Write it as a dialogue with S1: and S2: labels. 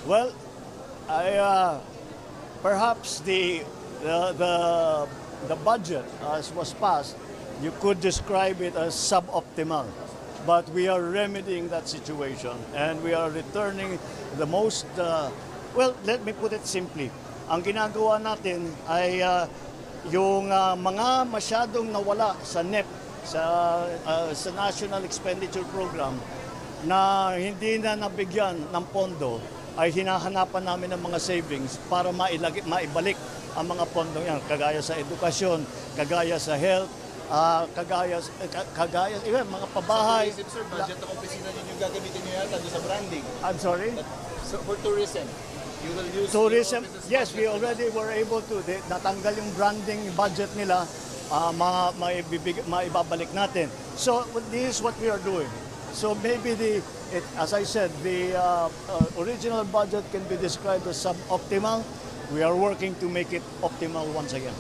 S1: Well, I perhaps the the the budget as was passed, you could describe it as suboptimal. But we are remedying that situation and we are returning the most, well, let me put it simply. Ang ginagawa natin ay yung mga masyadong nawala sa NEP, sa National Expenditure Program, na hindi na nabigyan ng pondo, ay hinahanapan namin ng mga savings para maibalik ang mga pondo yan, kagaya sa edukasyon, kagaya sa health, kagaya mga pabahay.
S2: Tourism, sir, budget ng opisina ninyo gagamitin nyo yata doon sa branding.
S1: I'm sorry?
S2: So, for tourism, you will use
S1: Tourism,
S2: your office's
S1: yes, we
S2: budget.
S1: already were able to. Natanggal yung branding budget nila, maibabalik natin. So this is what we are doing. So maybe as I said, the original budget can be described as suboptimal. We are working to make it optimal once again.